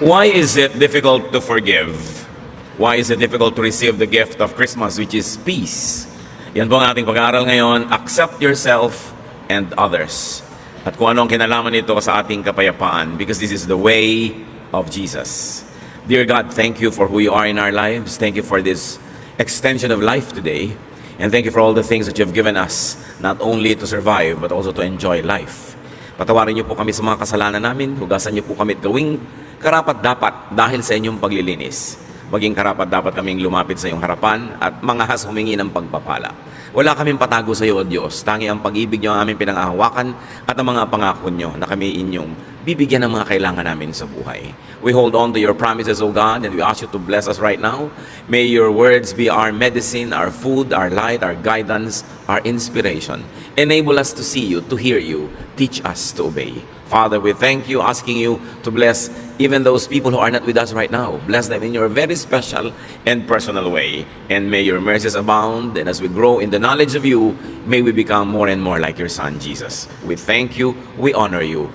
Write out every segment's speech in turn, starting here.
Why is it difficult to forgive? Why is it difficult to receive the gift of Christmas, which is peace? Yan po ang ating pag-aaral ngayon. Accept yourself and others. At kung ano ang kinalaman nito sa ating kapayapaan, because this is the way of Jesus. Dear God, thank you for who you are in our lives. Thank you for this extension of life today. And thank you for all the things that you have given us, not only to survive, but also to enjoy life. Patawarin niyo po kami sa mga kasalanan namin. Hugasan niyo po kami at gawing karapat-dapat dahil sa inyong paglilinis. Maging karapat-dapat kaming lumapit sa iyong harapan at mangahas humingi ng pagpapala. Wala kaming patago sa iyo, O Diyos. Tangi ang pag-ibig niyo ang aming pinangahawakan at ang mga pangako niyo na kami inyong bibigyan ng mga kailangan namin sa buhay. We hold on to your promises, O God, and we ask you to bless us right now. May your words be our medicine, our food, our light, our guidance, our inspiration. Enable us to see you, to hear you. Teach us to obey. Father, we thank you, asking you to bless even those people who are not with us right now. Bless them in your very special and personal way. And may your mercies abound. And as we grow in the knowledge of you, may we become more and more like your Son, Jesus. We thank you. We honor you.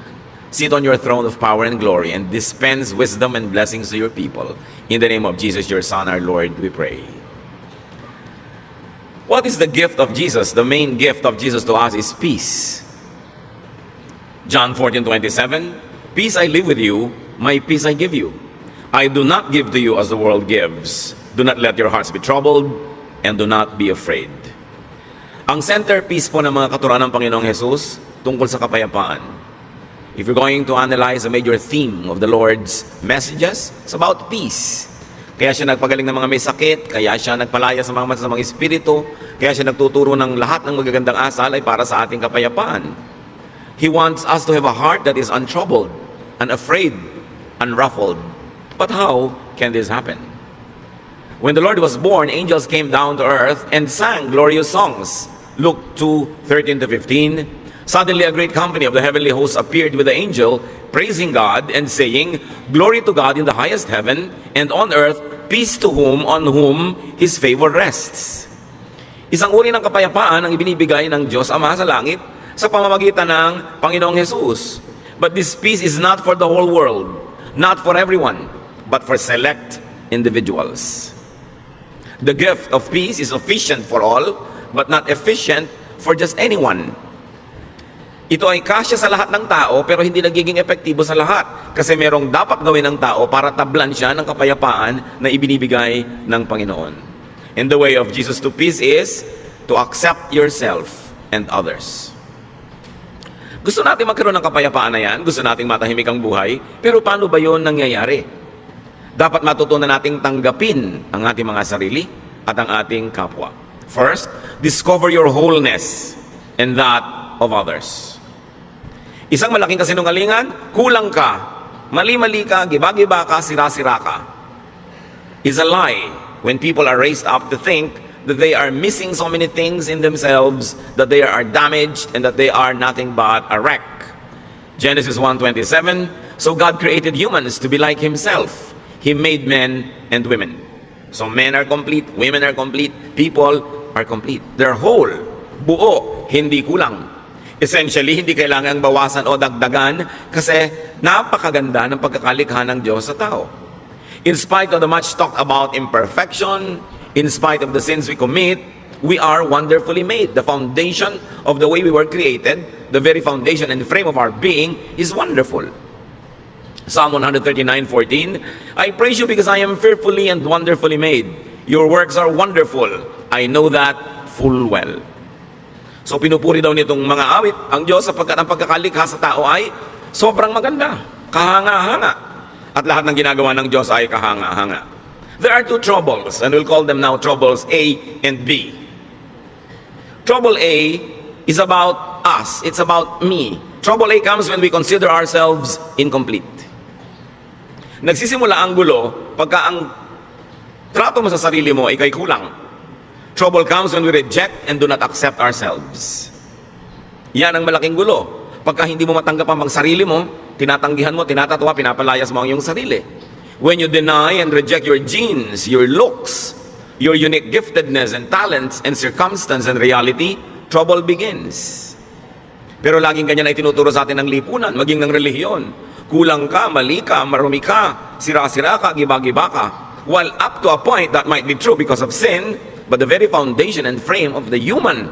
Sit on your throne of power and glory and dispense wisdom and blessings to your people. In the name of Jesus, your Son, our Lord, we pray. What is the gift of Jesus? The main gift of Jesus to us is peace. John 14:27, peace I live with you, my peace I give you. I do not give to you as the world gives. Do not let your hearts be troubled, and do not be afraid. Ang centerpiece po ng mga katuruan ng Panginoong Jesus tungkol sa kapayapaan. If you're going to analyze a major theme of the Lord's messages, it's about peace. Kaya siya nagpagaling ng mga may sakit, kaya siya nagpalaya sa mga masasamang espiritu, kaya siya nagtuturo ng lahat ng magagandang asal ay para sa ating kapayapaan. He wants us to have a heart that is untroubled, unafraid, unruffled. But how can this happen? When the Lord was born, angels came down to earth and sang glorious songs. Luke 2:13-15. Suddenly a great company of the heavenly hosts appeared with the angel, praising God and saying, Glory to God in the highest heaven, and on earth peace to whom on whom His favor rests. Isang uri ng kapayapaan ang ibinibigay ng Diyos Ama sa langit sa pamamagitan ng Panginoong Jesus. But this peace is not for the whole world, not for everyone, but for select individuals. The gift of peace is sufficient for all, but not efficient for just anyone. Ito ay kasya sa lahat ng tao, pero hindi nagiging epektibo sa lahat. Kasi merong dapat gawin ng tao para tablan siya ng kapayapaan na ibinibigay ng Panginoon. And the way of Jesus to peace is to accept yourself and others. Gusto natin magkaroon ng kapayapaan na yan, gusto nating matahimik ang buhay, pero paano ba yun nangyayari? Dapat matutunan nating tanggapin ang ating mga sarili at ang ating kapwa. First, discover your wholeness and that of others. Isang malaking kasinungalingan, kulang ka, mali-mali ka, giba-giba ka, sira-sira ka. Is a lie when people are raised up to think that they are missing so many things in themselves, that they are damaged, and that they are nothing but a wreck. Genesis 1:27, so God created humans to be like Himself. He made men and women. So men are complete, women are complete, people are complete. They're whole, buo, hindi kulang. Essentially, hindi kailangang bawasan o dagdagan kasi napakaganda ng pagkakalikha ng Diyos sa tao. In spite of the much talked about imperfection, in spite of the sins we commit, we are wonderfully made. The foundation of the way we were created, the very foundation and frame of our being is wonderful. Psalm 139:14, I praise you because I am fearfully and wonderfully made. Your works are wonderful. I know that full well. So pinupuri daw nitong mga awit ang Diyos sapagkat ang pagkakalikha sa tao ay sobrang maganda, kahanga-hanga. At lahat ng ginagawa ng Diyos ay kahanga-hanga. There are two troubles, and we'll call them now troubles A and B. Trouble A is about us. It's about me. Trouble A comes when we consider ourselves incomplete. Nagsisimula ang gulo pagka ang trato mo sa sarili mo ay kay kulang. Trouble comes when we reject and do not accept ourselves. Yan ang malaking gulo. Pagka hindi mo matanggap ang sarili mo, tinatanggihan mo, tinatatwa, pinapalayas mo ang iyong sarili. When you deny and reject your genes, your looks, your unique giftedness and talents and circumstance and reality, trouble begins. Pero laging ganyan ay tinuturo sa atin ng lipunan, maging ng relihiyon. Kulang ka, mali ka, marumi ka, sira-sira ka, giba-giba ka. While up to a point that might be true because of sin, but the very foundation and frame of the human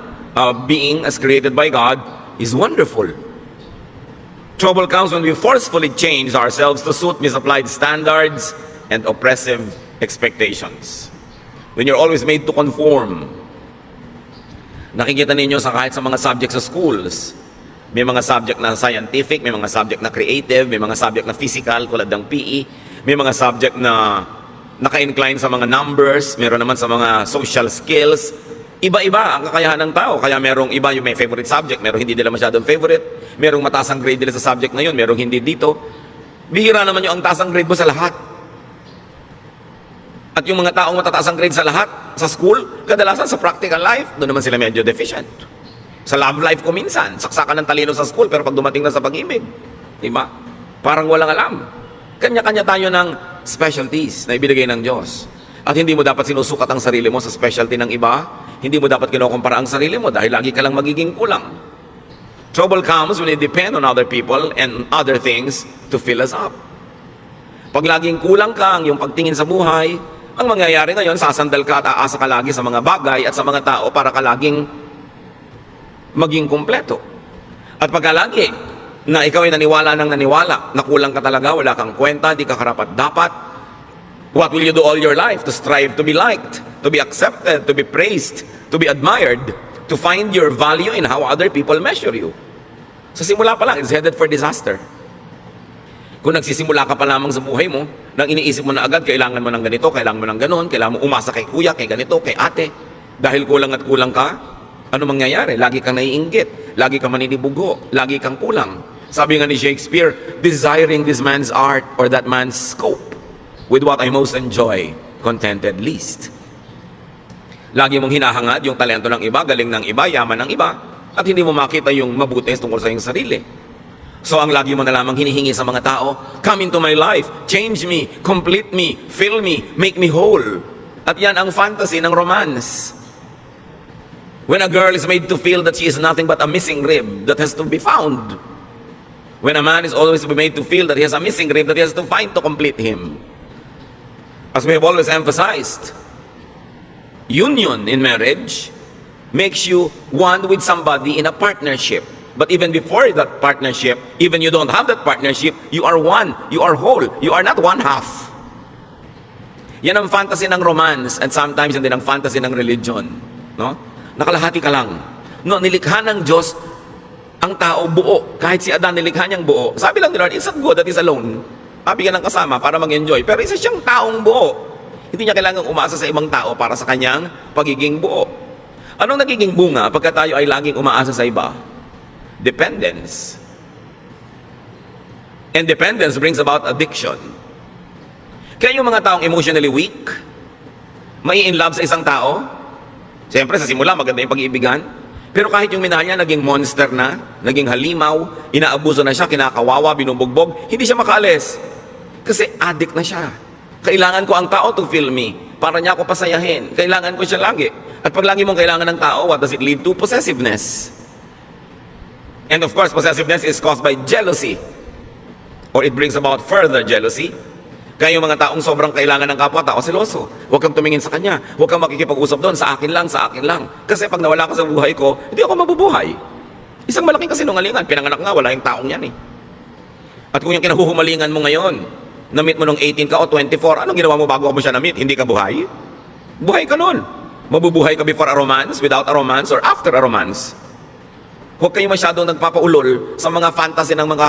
being as created by God is wonderful. Trouble comes when we forcefully change ourselves to suit misapplied standards and oppressive expectations. When you're always made to conform. Nakikita ninyo kahit sa mga subjects sa schools, may mga subject na scientific, may mga subject na creative, may mga subject na physical tulad ng PE, may mga subject na naka-incline sa mga numbers, meron naman sa mga social skills. Iba-iba ang kakayahan ng tao. Kaya merong iba yung may favorite subject, merong hindi nila masyadong favorite, merong mataas ang grade nila sa subject na yun, merong hindi dito. Bihira naman yung ang taas ang grade mo sa lahat. At yung mga taong matataas ang grade sa lahat, sa school, kadalasan sa practical life, doon naman sila medyo deficient. Sa love life ko minsan, saksakan ng talino sa school, pero pag dumating na sa pag-ibig, diba? Parang walang alam. Kanya-kanya tayo ng specialties na ibinigay ng Diyos. At hindi mo dapat sinusukat ang sarili mo sa specialty ng iba. Hindi mo dapat kinukumpara ang sarili mo dahil lagi ka lang magiging kulang. Trouble comes when we depend on other people and other things to fill us up. Pag laging kulang ka ang iyong pagtingin sa buhay, ang mangyayari ngayon, sasandal ka at aasa ka lagi sa mga bagay at sa mga tao para ka laging maging kumpleto. At pagka lagi na ikaw ay naniwala na kulang ka talaga, wala kang kwenta, di ka karapat-dapat, what will you do all your life? To strive to be liked, to be accepted, to be praised, to be admired, to find your value in how other people measure you. Sa simula pa lang, it's headed for disaster. Kung nagsisimula ka pa lamang sa buhay mo, nang iniisip mo na agad, kailangan mo ng ganito, kailangan mo ng ganon, kailangan mo umasa kay kuya, kay ganito, kay ate, dahil kulang at kulang ka, ano mangyayari? Lagi kang naiinggit, lagi kang maninibugo, lagi kang kulang. Sabi nga ni Shakespeare, desiring this man's art or that man's scope, with what I most enjoy, contented least. Lagi mong hinahangad yung talento ng iba, galing ng iba, yaman ng iba, at hindi mo makita yung mabuti tungkol sa iyong sarili. So ang lagi mo na lamang hinihingi sa mga tao, come into my life, change me, complete me, fill me, make me whole. At yan ang fantasy ng romance. When a girl is made to feel that she is nothing but a missing rib that has to be found. When a man is always made to feel that he has a missing rib that he has to find to complete him. As we have always emphasized, union in marriage makes you one with somebody in a partnership. But even before that partnership, even you don't have that partnership, you are one, you are whole, you are not one half. Yan ang fantasy ng romance and sometimes hindi ang fantasy ng religion. No? Nakalahati ka lang. No, nilikha ng Diyos ang tao buo. Kahit si Adan nilikha niyang buo. Sabi lang ni Lord, it's not good that he's alone. Bigyan ng kasama para mag-enjoy. Pero isa siyang taong buo. Hindi niya kailangang umasa sa ibang tao para sa kanyang pagiging buo. Anong nagiging bunga pagka tayo ay laging umaasa sa iba? Dependence. And dependence brings about addiction. Kaya yung mga taong emotionally weak, may in love sa isang tao, siyempre sa simula maganda yung pag-iibigan, pero kahit yung minahal niya naging monster na, naging halimaw, inaabuso na siya, kinakawawa, binubugbog, hindi siya makaalis. Kasi addict na siya. Kailangan ko ang tao to fill me, para niya ako pasayahin. Kailangan ko siya lagi. At pag lagi mong kailangan ng tao, what does it lead to? Possessiveness. And of course, possessiveness is caused by jealousy. Or it brings about further jealousy. Kaya yung mga taong sobrang kailangan ng kapwa-tao, seloso. Huwag kang tumingin sa kanya. Huwag kang makikipag-usap doon. Sa akin lang, sa akin lang. Kasi pag nawala ka sa buhay ko, hindi ako mabubuhay. Isang malaking kasinungalingan. Pinanganak nga, wala yung taong yan eh. At kung yung kinahuhumalingan mo ngayon, na-meet mo nung 18 ka o 24, anong ginawa mo bago mo siya na-meet? Hindi ka buhay? Buhay ka nun. Mabubuhay ka before a romance, without a romance, or after a romance. Huwag kayo masyadong nagpapaulol sa mga fantasy ng mga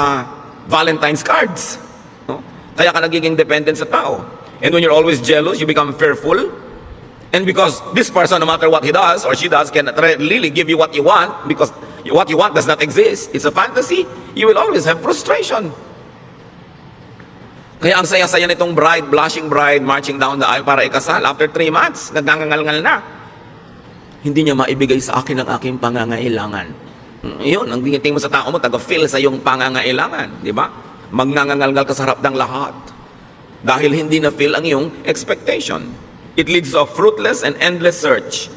Valentine's cards. No? Kaya ka nagiging dependent sa tao. And when you're always jealous, you become fearful. And because this person, no matter what he does or she does, cannot really give you what you want, because what you want does not exist. It's a fantasy. You will always have frustration. Kaya ang saya-saya nitong bride, blushing bride, marching down the aisle para ikasal. After 3 months, nagngangal-ngal na. Hindi niya maibigay sa akin ang aking pangangailangan. Yun, ang tingin mo sa tao mo, taga-fill sa iyong pangangailangan. Di ba? Magngangal-ngal ka sa harap ng lahat. Dahil hindi na-fill ang iyong expectation. It leads to a fruitless and endless search.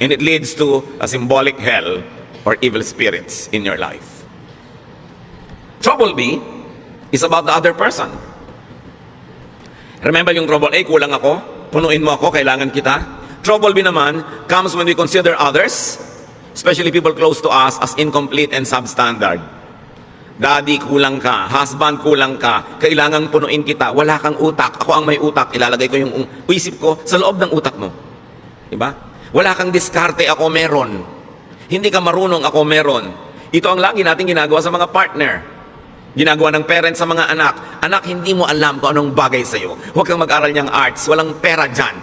And it leads to a symbolic hell or evil spirits in your life. Trouble B It's about the other person. Remember yung trouble A, kulang ako, punuin mo ako, kailangan kita. Trouble B naman comes when we consider others, especially people close to us, as incomplete and substandard. Daddy, kulang ka. Husband, kulang ka. Kailangang punuin kita. Wala kang utak. Ako ang may utak. Ilalagay ko yung isip ko sa loob ng utak mo. Diba? Wala kang diskarte. Ako meron. Hindi ka marunong. Ako meron. Ito ang lagi natin ginagawa sa mga partner. Ginagawa ng parents sa mga anak. Anak, hindi mo alam kung anong bagay sa'yo. Huwag kang mag-aral niyang arts. Walang pera dyan.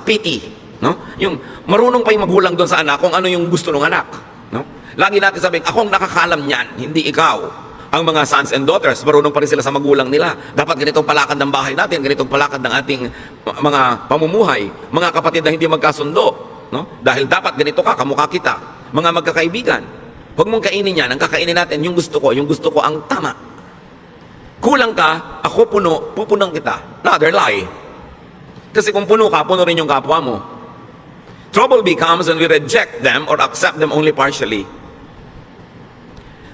Pity. No? Yung marunong pa yung magulang doon sa anak kung ano yung gusto ng anak. No? Lagi natin sabihin, akong nakakalam niyan, hindi ikaw. Ang mga sons and daughters, marunong pa rin sila sa magulang nila. Dapat ganitong palakad ng bahay natin, ganitong palakad ng ating mga pamumuhay. Mga kapatid na hindi magkasundo. No? Dahil dapat ganito ka, kamukha kita. Mga magkakaibigan. Huwag mong kainin yan, ang kakainin natin, yung gusto ko ang tama. Kulang ka, ako puno, pupunang kita. Another lie. Kasi kung puno ka, puno rin yung kapwa mo. Trouble becomes when we reject them or accept them only partially.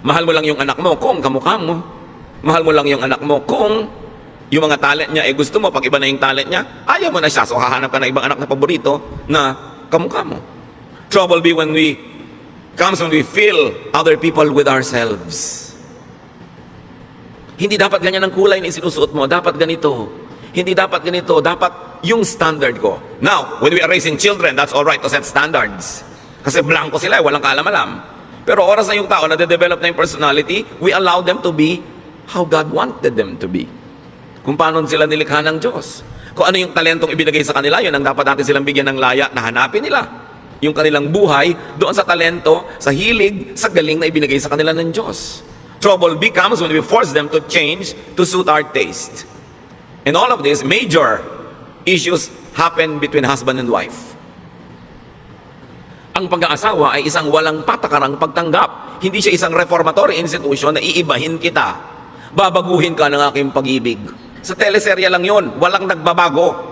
Mahal mo lang yung anak mo kung kamukha mo. Mahal mo lang yung anak mo kung yung mga talent niya, gusto mo, pag iba na yung talent niya, ayaw mo na siya, so hahanap ka ng ibang anak na paborito na kamukha mo. Trouble be when we comes when we fill other people with ourselves. Hindi dapat ganyan ang kulay na isinusuot mo, dapat ganito. Hindi dapat ganito, dapat yung standard ko. Now, when we are raising children, that's all right to set standards. Kasi blanco sila, walang kaalam-alam. Pero oras na yung tao na de-develop na yung personality, we allow them to be how God wanted them to be. Kung paano sila nilikha ng Diyos. Kung ano yung talentong ibinigay sa kanila, yun ang dapat natin silang bigyan ng laya na hanapin nila. Yung kanilang buhay, doon sa talento, sa hilig, sa galing na ibinigay sa kanila ng Diyos. Trouble becomes when we force them to change to suit our taste. And all of these major issues happen between husband and wife. Ang pag-aasawa ay isang walang patakarang pagtanggap. Hindi siya isang reformatory institution na iibahin kita. Babaguhin ka ng aking pag-ibig. Sa teleserya lang yon, walang nagbabago.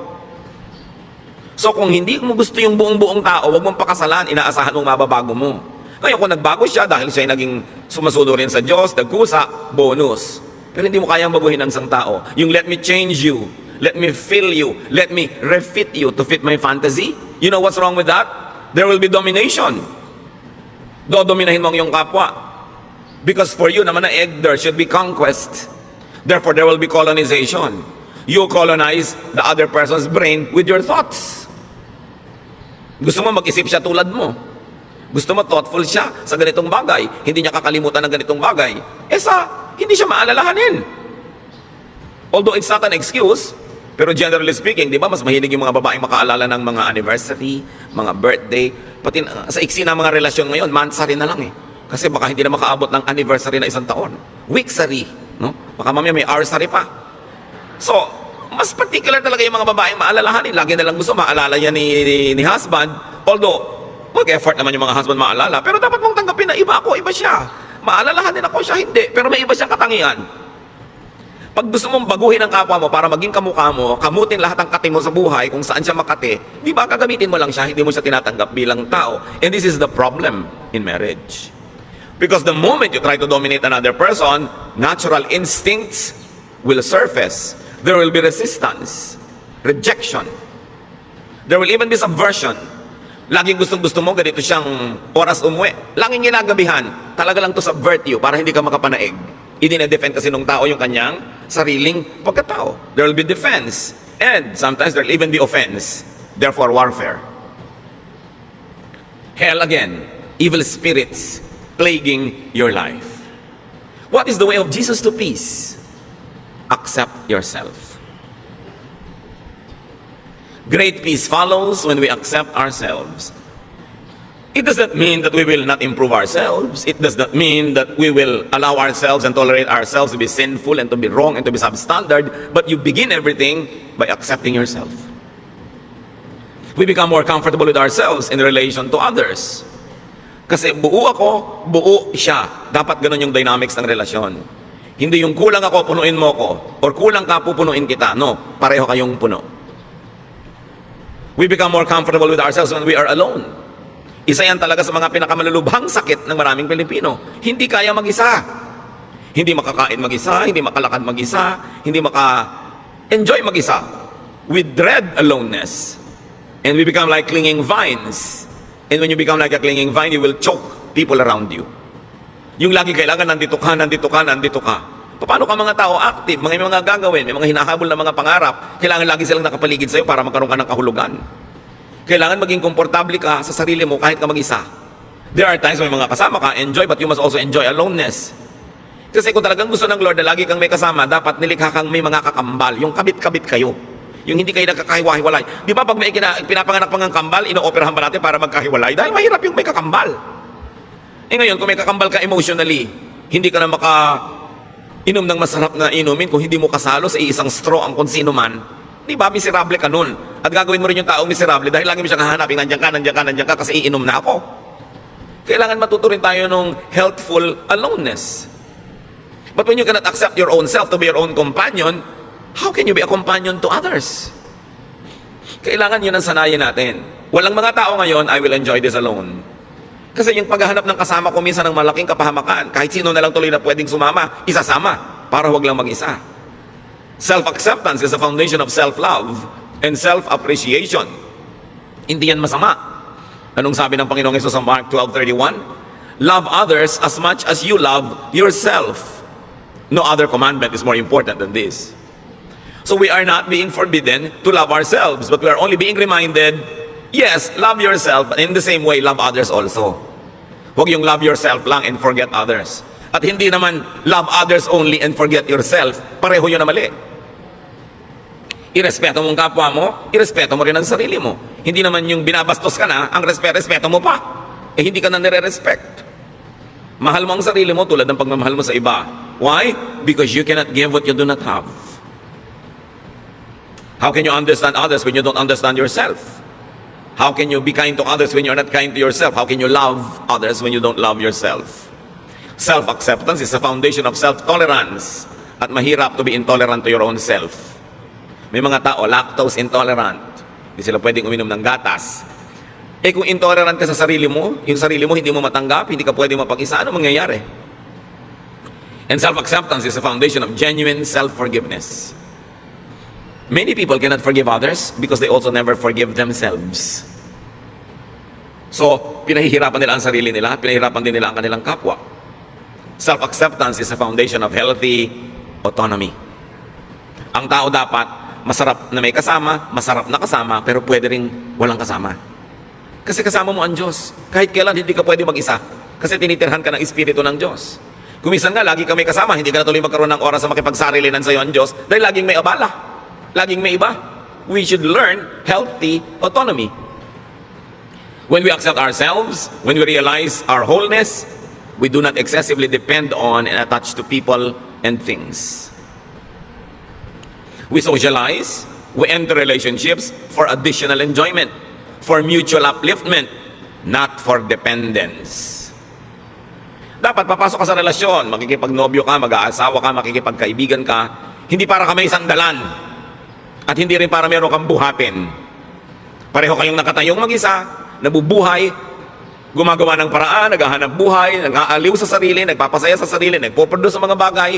So kung hindi mo gusto yung buong-buong tao, huwag mong pakasalan, inaasahan mong mababago mo. Ngayon kung nagbago siya dahil siya ay naging sumusunod rin sa Diyos, nagkusa, bonus. Pero hindi mo kayang baguhin ng isang tao. Yung let me change you, let me fill you, let me refit you to fit my fantasy. You know what's wrong with that? There will be domination. Dodominahin mo ang iyong kapwa. Because for you naman na egg, there should be conquest. Therefore, there will be colonization. You colonize the other person's brain with your thoughts. Gusto mo mag-isip siya tulad mo. Gusto mo thoughtful siya sa ganitong bagay. Hindi niya kakalimutan ng ganitong bagay. Hindi siya maalalahanin. Although it's not an excuse, pero generally speaking, di ba, mas mahilig yung mga babaeng makaalala ng mga anniversary, mga birthday, pati sa iksi na mga relasyon ngayon, monthsary na lang eh. Kasi baka hindi na makaabot ng anniversary na isang taon. Weeksary, no? Baka mamaya may hoursary pa. So, mas particular talaga yung mga babaeng maalalahanin. Lagi na lang gusto maalala yan ni husband. Although, mag-effort naman yung mga husband maalala, pero dapat mong tanggapin na iba ako, iba siya. Maalalahanin ako siya, hindi. Pero may iba siyang katangian. Pag gusto mong baguhin ang kapwa mo para maging kamukha mo, kamutin lahat ng kati mo sa buhay kung saan siya makati, di ba gagamitin mo lang siya, hindi mo siya tinatanggap bilang tao. And this is the problem in marriage. Because the moment you try to dominate another person, natural instincts will surface. There will be resistance, rejection. There will even be subversion. Laging gustong-gusto mo, ganito siyang oras umuwi. Laging ginagabihan, talaga lang to subvert you para hindi ka makapanaig. Idine-defend kasi nung tao yung kanyang sariling pagkatao. There will be defense. And sometimes there will even be offense. Therefore, warfare. Hell again. Evil spirits plaguing your life. What is the way of Jesus to peace? Accept yourself. Great peace follows when we accept ourselves. It does not mean that we will not improve ourselves. It does not mean that we will allow ourselves and tolerate ourselves to be sinful and to be wrong and to be substandard. But you begin everything by accepting yourself. We become more comfortable with ourselves in relation to others. Kasi buo ako, buo siya. Dapat ganun yung dynamics ng relasyon. Hindi yung kulang ako, punuin mo ko. Or kulang ka, pupunuin kita. No, pareho kayong puno. We become more comfortable with ourselves when we are alone. Isa yan talaga sa mga pinakamalulubhang sakit ng maraming Pilipino. Hindi kaya mag-isa. Hindi makakain mag-isa, hindi makalakad mag-isa, hindi maka-enjoy mag-isa. We dread aloneness. And we become like clinging vines. And when you become like a clinging vine, you will choke people around you. Yung lagi kailangan nandito ka, nandito ka, nandito ka. Paano ka mga tao active, mga gagawin, may mga hinahabol na mga pangarap, kailangan lagi silang nakapaligid sa'yo para magkaroon ka ng kahulugan. Kailangan maging komportable ka sa sarili mo kahit ka mag-isa. There are times may mga kasama ka, enjoy, but you must also enjoy aloneness. Kasi kung talagang gusto ng Lord na lagi kang may kasama, dapat nilikha kang may mga kakambal, yung kabit-kabit kayo. Yung hindi kayo nagkakahiwa-hiwalay. Di ba pag may pinapanganak pang kambal, ino-operahan pa natin para magkahiwalay? Dahil mahirap yung may kakambal. Ngayon, kung may kakambal ka emotionally, hindi ka na inom ng masarap na inumin kung hindi mo kasalo sa isang straw ang kung sino man. Di ba, miserable ka nun. At gagawin mo rin yung taong miserable dahil lagi mo siyang hahanapin, nandiyan ka, kasi iinom na ako. Kailangan matuto rin tayo ng healthful aloneness. But when you cannot accept your own self to be your own companion, how can you be a companion to others? Kailangan yun ang sanayin natin. Walang mga tao ngayon, I will enjoy this alone. Kasi yung paghahanap ng kasama ko minsan ng malaking kapahamakan, kahit sino na lang tuloy na pwedeng sumama, isasama, para huwag lang mag-isa. Self-acceptance is the foundation of self-love and self-appreciation. Hindi yan masama. Anong sabi ng Panginoong Hesus sa Mark 12:31? Love others as much as you love yourself. No other commandment is more important than this. So we are not being forbidden to love ourselves, but we are only being reminded, yes, love yourself, but in the same way, love others also. Huwag yung love yourself lang and forget others. At hindi naman love others only and forget yourself. Pareho yun na mali. Irespeto mo ang kapwa mo, irespeto mo rin ang sarili mo. Hindi naman yung binabastos ka na, ang respeto mo pa. Hindi ka na nire-respect. Mahal mo ang sarili mo tulad ng pagmamahal mo sa iba. Why? Because you cannot give what you do not have. How can you understand others when you don't understand yourself? How can you be kind to others when you're not kind to yourself? How can you love others when you don't love yourself? Self-acceptance is the foundation of self-tolerance. At mahirap to be intolerant to your own self. May mga tao, lactose intolerant. Hindi sila pwedeng uminom ng gatas. Kung intolerant ka sa sarili mo, yung sarili mo hindi mo matanggap, hindi ka pwedeng mapag-isa, ano mangyayari? And self-acceptance is the foundation of genuine self-forgiveness. Many people cannot forgive others because they also never forgive themselves. So, pinahihirapan nila ang sarili nila, pinahihirapan din nila ang kanilang kapwa. Self-acceptance is the foundation of healthy autonomy. Ang tao dapat masarap na may kasama, masarap na kasama, pero pwede ring walang kasama. Kasi kasama mo ang Diyos. Kahit kailan hindi ka pwede mag-isa. Kasi tinitirhan ka ng Espiritu ng Diyos. Kumisan nga, lagi ka may kasama, hindi ka na tuloy magkaroon ng oras sa makipagsarilinan sa iyo ang Diyos dahil laging may abala. Laging may iba. We should learn healthy autonomy. When we accept ourselves, when we realize our wholeness, we do not excessively depend on and attach to people and things. We socialize, we enter relationships for additional enjoyment, for mutual upliftment, not for dependence. Dapat papasok ka sa relasyon, makikipagnobyo ka, mag-aasawa ka, makikipagkaibigan ka, hindi para ka may isang dalan, at hindi rin para meron kang buhatin. Pareho kayong nakatayong mag-isa, nabubuhay, gumagawa ng paraan, naghahanap buhay, nag-aaliw sa sarili, nagpapasaya sa sarili, nagpo-produce sa mga bagay.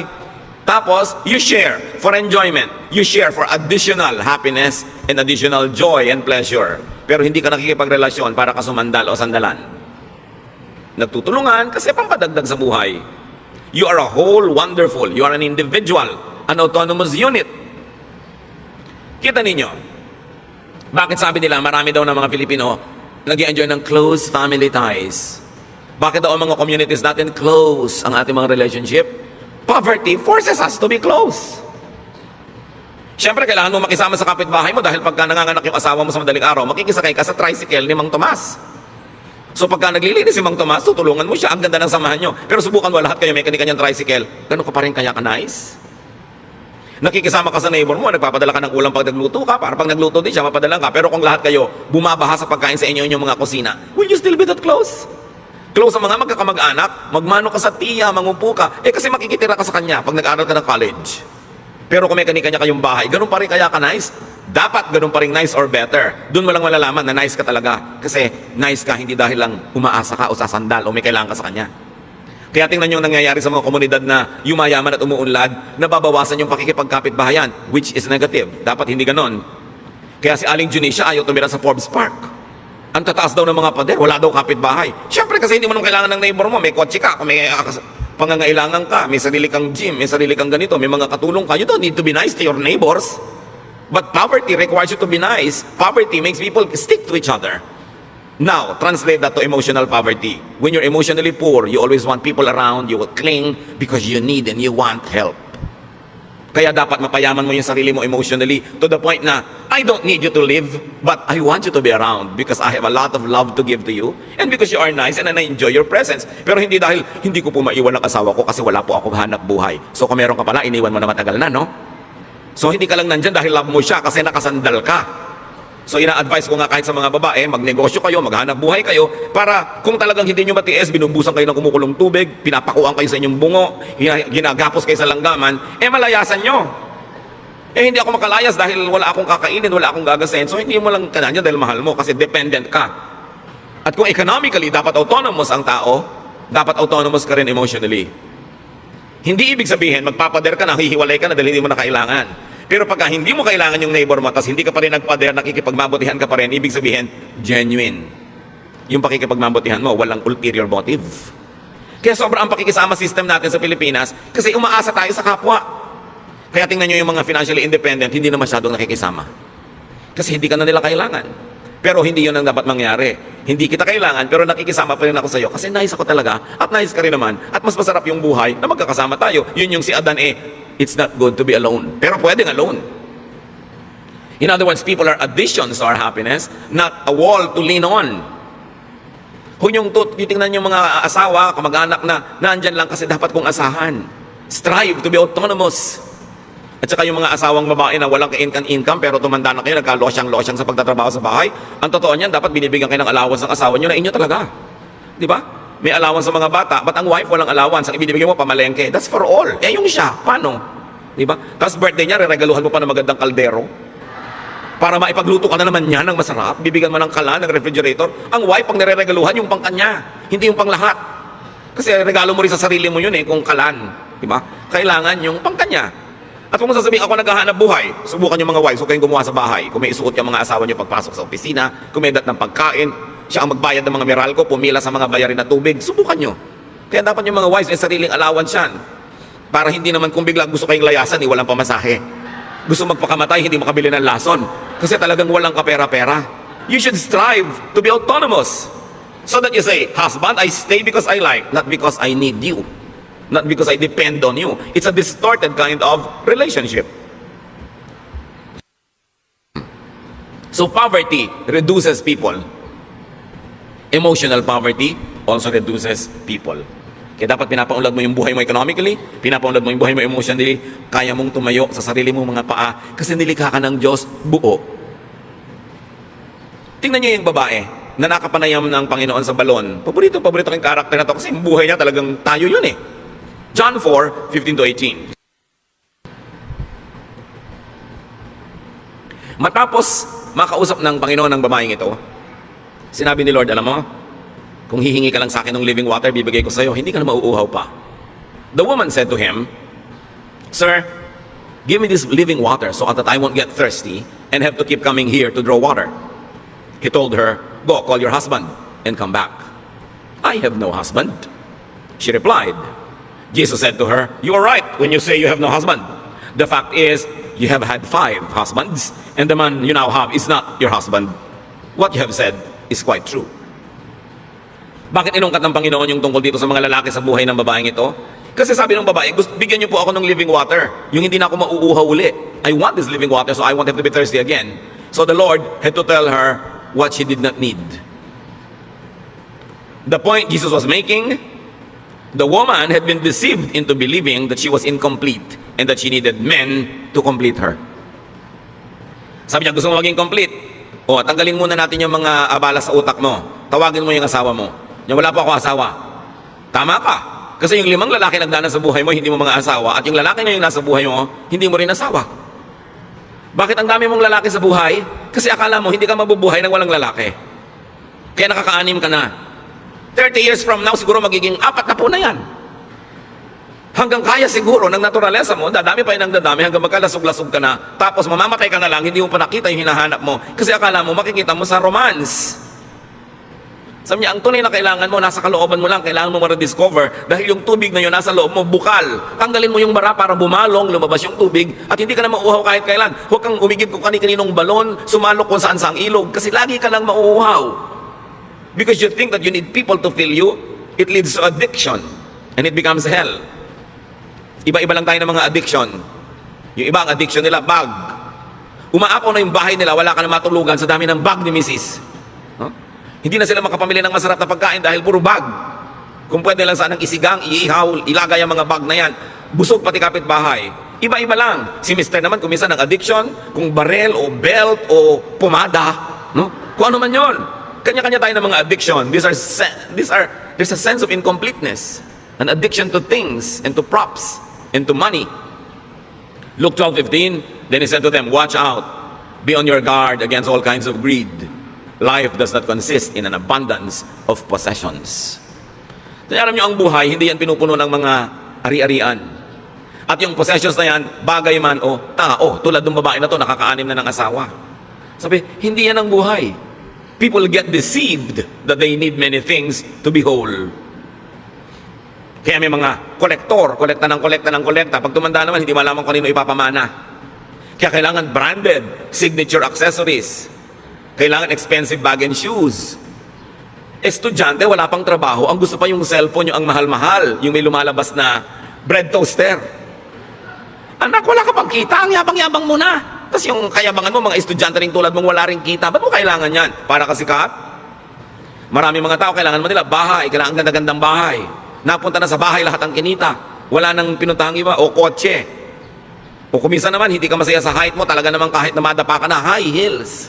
Tapos, you share for enjoyment. You share for additional happiness and additional joy and pleasure. Pero hindi ka nakikipagrelasyon para ka sumandal o sandalan. Nagtutulungan kasi pampadagdag sa buhay. You are a whole wonderful. You are an individual, an autonomous unit. Kita ninyo, bakit sabi nila marami daw ng mga Pilipino nag-i-enjoy ng close family ties? Bakit daw ang mga communities natin close ang ating mga relationship? Poverty forces us to be close. Siyempre, kailangan mo makisama sa kapitbahay mo dahil pagka nanganganak yung asawa mo sa madaling araw, makikisakay ka sa tricycle ni Mang Tomas. So pagka naglilinis si Mang Tomas, tutulungan mo siya, ang ganda ng samahan nyo. Pero subukan mo lahat kayo, may kanya-kanyang tricycle. Ganun ka pa rin kaya ka nice? Nakikisama ka sa neighbor mo, nagpapadala ka ng ulam pag nagluto ka, para pag nagluto din siya, mapadala ka. Pero kung lahat kayo bumabaha sa pagkain sa inyong mga kusina, will you still be that close? Close sa mga magkakamag-anak, magmano ka sa tiya, mangupo ka, kasi makikitira ka sa kanya pag nag-aaral ka ng college. Pero kung may kanya-kanya kayong bahay, ganun pa rin kaya ka nice? Dapat ganun pa rin nice or better. Doon mo lang malalaman na nice ka talaga. Kasi nice ka hindi dahil lang umaasa ka o sasandal o may kailangan ka sa kanya. Kaya tingnan nyo ang nangyayari sa mga komunidad na yumayaman at umuunlad, nababawasan yung pakikipagkapit-bahayan, which is negative. Dapat hindi ganon. Kaya si Aling Junisha ayaw tumira sa Forbes Park. Ang tataas daw ng mga pader, wala daw kapit-bahay. Siyempre kasi hindi mo naman kailangan ng neighbor mo, may kotse ka, kung may pangangailangan ka, may sarili kang gym, may sarili kang ganito, may mga katulong ka. You don't need to be nice to your neighbors. But poverty requires you to be nice. Poverty makes people stick to each other. Now, translate that to emotional poverty. When you're emotionally poor, you always want people around, you will cling because you need and you want help. Kaya dapat mapayaman mo yung sarili mo emotionally to the point na, I don't need you to live, but I want you to be around because I have a lot of love to give to you and because you are nice and I enjoy your presence. Pero hindi dahil hindi ko po maiwan ang asawa ko kasi wala po akong hanap buhay. So kung meron ka pala, iniwan mo na matagal na, no? So hindi ka lang nandyan dahil love mo siya kasi nakasandal ka. So ina-advise ko nga kahit sa mga babae, magnegosyo kayo, maghanap buhay kayo, para kung talagang hindi nyo matiis, binubusan kayo ng kumukulong tubig, pinapakuan kayo sa inyong bungo, ginagapos kayo sa langgaman, malayasan nyo. Hindi ako makalayas dahil wala akong kakainin, wala akong gagasahin. So hindi mo lang kananya dahil mahal mo kasi dependent ka. At kung economically dapat autonomous ang tao, dapat autonomous ka rin emotionally. Hindi ibig sabihin, magpapader ka na, hihiwalay ka na dahil hindi mo na kailangan. Pero pagka hindi mo kailangan yung neighbor mo, tas hindi ka pa rin nagpader, nakikipagmabutihan ka pa rin, ibig sabihin, genuine. Yung pakikipagmabutihan mo, walang ulterior motive. Kaya sobra ang pakikisama system natin sa Pilipinas kasi umaasa tayo sa kapwa. Kaya tingnan nyo yung mga financially independent, hindi na masyadong nakikisama. Kasi hindi ka na nila kailangan. Pero hindi yun ang dapat mangyari. Hindi kita kailangan, pero nakikisama pa rin ako sa iyo kasi nice ako talaga at nice ka rin naman at mas masarap yung buhay na magkakasama tayo. Yun yung si Adan it's not good to be alone. Pero pwedeng alone. In other words, people are additions to our happiness, not a wall to lean on. Kung yung titingnan yung mga asawa, kamag-anak na nandyan lang kasi dapat kong asahan. Strive to be autonomous. At saka yung mga asawang babae na walang ka-income pero tumanda na kayo, nagka-losyang-losyang sa pagtatrabaho sa bahay, ang totoo niyan, dapat binibigyan kayo ng allowance ng asawa nyo na inyo talaga. Di ba? May allowance sa mga bata, but ang wife walang allowance. Ang ibinibigay mo, pamalengke. That's for all. Yung siya, paano? Di ba? Tapos birthday niya, reregaluhan mo pa ng magandang kaldero. Para maipagluto ka na naman niya ng masarap, bibigyan mo ng kalan, ng refrigerator. Ang wife, pang nireregaluhan, yung pang kanya, hindi yung pang lahat. Kasi regalo mo rin sa sarili mo yun kung kalan. Di ba? Kailangan yung pang kanya. At kung sasabihin ako naghahanap buhay, subukan yung mga wives, huwag kayong gumawa sa bahay. Kung may isuot yung mga asawa nyo pagpasok sa opisina, kumendat ng pagkain, siya ang magbayad ng mga Meralco, pumila sa mga bayarin na tubig, subukan nyo. Kaya dapat yung mga wives may sariling allowance yan. Para hindi naman kung bigla gusto kayong layasan, walang pamasahe. Gusto magpakamatay, hindi makabili ng lason. Kasi talagang walang kapera-pera. You should strive to be autonomous. So that you say, husband, I stay because I like, not because I need you. Not because I depend on you. It's a distorted kind of relationship. So poverty reduces people. Emotional poverty also reduces people. Kaya dapat pinapaunlad mo yung buhay mo economically, pinapaunlad mo yung buhay mo emotionally, kaya mong tumayo sa sarili mong mga paa kasi nilikha ka ng Diyos buo. Tingnan niyo yung babae na nakapanayam ng Panginoon sa balon. Paborito kong karakter na to kasi yung buhay niya talagang tayo yun John 4:15-18. Matapos makausap ng Panginoon ng babaeng ito, sinabi ni Lord, alam mo, kung hihingi ka lang sa akin ng living water, bibigay ko sa iyo, hindi ka na mauuhaw pa. The woman said to him, Sir, give me this living water so that I won't get thirsty and have to keep coming here to draw water. He told her, Go, call your husband and come back. I have no husband. She replied, Jesus said to her, You are right when you say you have no husband. The fact is, you have had 5 husbands, and the man you now have is not your husband. What you have said is quite true. Bakit inungkat ng Panginoon yung tungkol dito sa mga lalaki sa buhay ng babaeng ito? Kasi sabi ng babae, bigyan niyo po ako ng living water. Yung hindi na ako mauuhaw uli. I want this living water so I won't have to be thirsty again. So the Lord had to tell her what she did not need. The point Jesus was making, the woman had been deceived into believing that she was incomplete and that she needed men to complete her. Sabi niya, gusto mo maging complete? Tanggalin muna natin yung mga abala sa utak mo. Tawagin mo yung asawa mo. Yung wala pa ako asawa. Tama ka. Kasi yung 5 lalaki nagdaan sa buhay mo, hindi mo mga asawa. At yung lalaki na yung nasa buhay mo, hindi mo rin asawa. Bakit ang dami mong lalaki sa buhay? Kasi akala mo, hindi ka mabubuhay ng walang lalaki. Kaya nakaka-anim ka na. 30 years from now, siguro magiging 4 na po na yan. Hanggang kaya siguro ng naturalesa mo, dadami pa yun ng dadami hanggang magkalasog-lasog ka na. Tapos mamamatay ka na lang, hindi mo pa nakita yung hinahanap mo. Kasi akala mo, makikita mo sa romance. Sabi niya, ang tunay na kailangan mo, nasa kalooban mo lang, kailangan mo ma-rediscover dahil yung tubig na yun nasa loob mo, bukal. Tanggalin mo yung bara para bumalong, lumabas yung tubig, at hindi ka na mauuhaw kahit kailan. Huwag kang umigib kung kani-kaninong balon, sumalok kung saan-saang ilog, kasi lagi ka lang mauuhaw. Because you think that you need people to fill you, it leads to addiction, and it becomes hell. Iba-iba lang tayo ng mga addiction. Yung iba, ang addiction nila, bag. Umaapaw na yung bahay nila, wala ka na matulugan sa dami ng bag ni misis. No? Hindi na sila makapamili ng masarap na pagkain dahil puro bag. Kung pwede lang sanang isigang, iihaw, ilagay ang mga bag na yan. Busog pati kapitbahay. Iba-iba lang. Si Mr. naman, kung minsan ng addiction, kung barel o belt o pomada, no? Kung ano man yun. Kanya-kanya tayo ng mga addiction. There's a sense of incompleteness. An addiction to things and to props and to money. Luke 12:15, then he said to them, watch out, be on your guard against all kinds of greed. Life does not consist in an abundance of possessions. Kaya alam nyo, ang buhay, hindi yan pinupuno ng mga ari-arian. At yung possessions na yan, bagay man o tao, tulad ng babae na to, nakakaanim na ng asawa. Sabi, hindi yan ang buhay. People get deceived that they need many things to be whole. Kaya may mga kolektor, kolekta ng kolekta. Pag tumanda naman, hindi malaman kung ano ipapamana. Kaya kailangan branded, signature accessories. Kailangan expensive bag and shoes. Estudyante, wala pang trabaho. Ang gusto pa yung cellphone, yung ang mahal-mahal. Yung may lumalabas na bread toaster. Anak, wala ka pang kita. Ang yabang-yabang mo na. Tapos yung kayabangan mo, mga estudyante rin tulad mong wala rin kita. Ba't mo kailangan yan? Para kasikat? Marami mga tao, kailangan mo nila bahay. Kailangan ganda-gandang bahay. Napunta na sa bahay lahat ang kinita. Wala nang pinuntahang iba o kotse. O kuminsan naman hindi ka masaya sa height mo, talaga naman kahit na madapa ka na, high heels.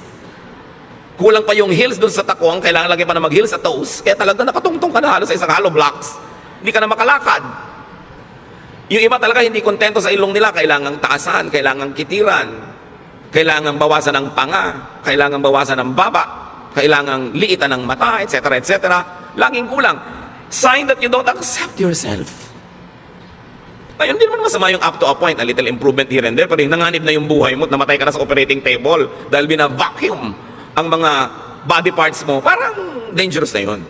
Kulang pa yung heels doon sa takong, kailangan lagi pa na mag-heels sa toes. Kaya talaga nakatungtong ka na halos sa isang hollow blocks. Hindi ka na makalakad. Yung iba talaga hindi kontento sa ilong nila, kailangang taasan, kailangang kitiran, kailangang bawasan ng panga, kailangang bawasan ng baba, kailangang liitan ng mata, etc. etc. Laging kulang. Sign that you don't accept yourself. Ngayon, hindi naman masama yung up to a point, a little improvement here and there, pero nanganib na yung buhay mo at namatay ka na sa operating table dahil bina-vacuum ang mga body parts mo. Parang dangerous na yun.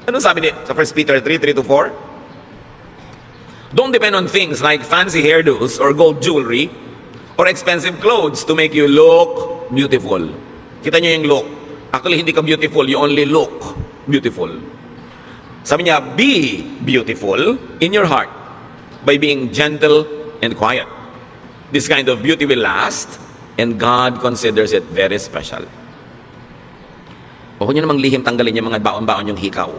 Ano sabi ni sa 1 Peter 3:3-4? Don't depend on things like fancy hairdos or gold jewelry or expensive clothes to make you look beautiful. Kita nyo yung look. Actually, hindi ka beautiful, you only look beautiful. Sabi niya, be beautiful in your heart by being gentle and quiet. This kind of beauty will last and God considers it very special. Huwag niyo namang lihim tanggalin yung mga baon-baon yung hikaw.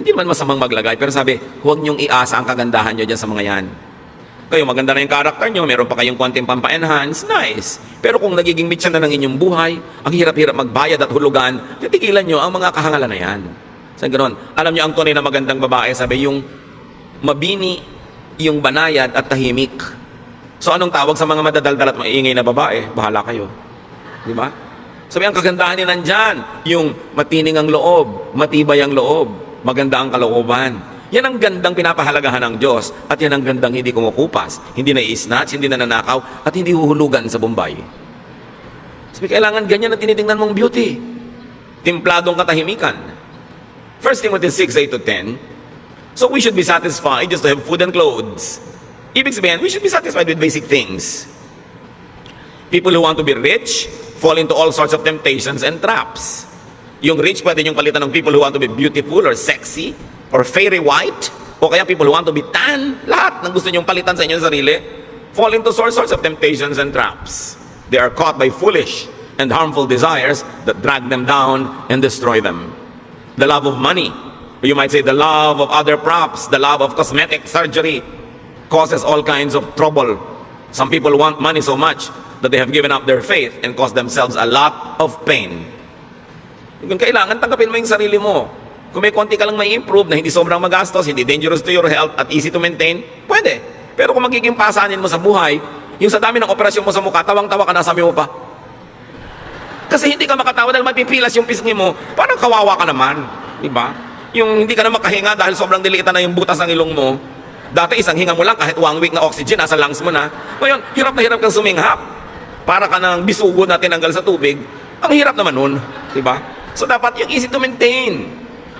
Hindi naman masamang maglagay, pero sabi, huwag niyong iasa ang kagandahan niyo dyan sa mga yan. Kayo, maganda na yung karakter niyo, meron pa kayong konting pampa-enhance, nice. Pero kung nagiging mitsa na ng inyong buhay, ang hirap-hirap magbayad at hulugan, titigilan niyo ang mga kahangalan na yan. Sa ganon, alam niyo ang tunay na magandang babae, sabi yung mabini, yung banayad at tahimik. So anong tawag sa mga madadaldal at maiingay na babae? Bahala kayo. Di ba? Sabi ang kagandahan niya nandyan, yung matining ang loob, matibay ang loob, maganda ang kalooban. Yan ang gandang pinapahalagahan ng Diyos at yan ang gandang hindi kumukupas, hindi na i-snatch, hindi na nanakaw at hindi huhulugan sa Bombay. Sabi kailangan ganyan ang tinitingnan mong beauty. Timpladong katahimikan. 1 Timothy 6:8-10. So we should be satisfied just to have food and clothes. Ibig sabihin, we should be satisfied with basic things. People who want to be rich fall into all sorts of temptations and traps. Yung rich, pwede yung palitan ng people who want to be beautiful or sexy or fairy white, o kaya people who want to be tan. Lahat ng gusto nyong palitan sa inyong sarili fall into all sorts of temptations and traps. They are caught by foolish and harmful desires that drag them down and destroy them. The love of money, or you might say the love of other props, the love of cosmetic surgery, causes all kinds of trouble. Some people want money so much that they have given up their faith and caused themselves a lot of pain. Kung kailangan, tanggapin mo yung sarili mo. Kung may konti ka lang may improve na hindi sobrang magastos, hindi dangerous to your health at easy to maintain, pwede. Pero kung magiging pasanin mo sa buhay, yung sa dami ng operasyon mo sa mukha, tawang-tawa ka na, sabi mo pa. Kasi hindi ka makatawa dahil mapipilas yung pisngi mo, parang kawawa ka naman. Di ba? Yung hindi ka na makahinga dahil sobrang diliitan na yung butas ng ilong mo, Dati isang hinga mo lang, kahit 1 week na oxygen, nasa lungs mo na. Ngayon, hirap na hirap kang suminghap. Para ka ng bisugo na tinanggal sa tubig. Ang hirap naman nun, di ba? So dapat yung easy to maintain.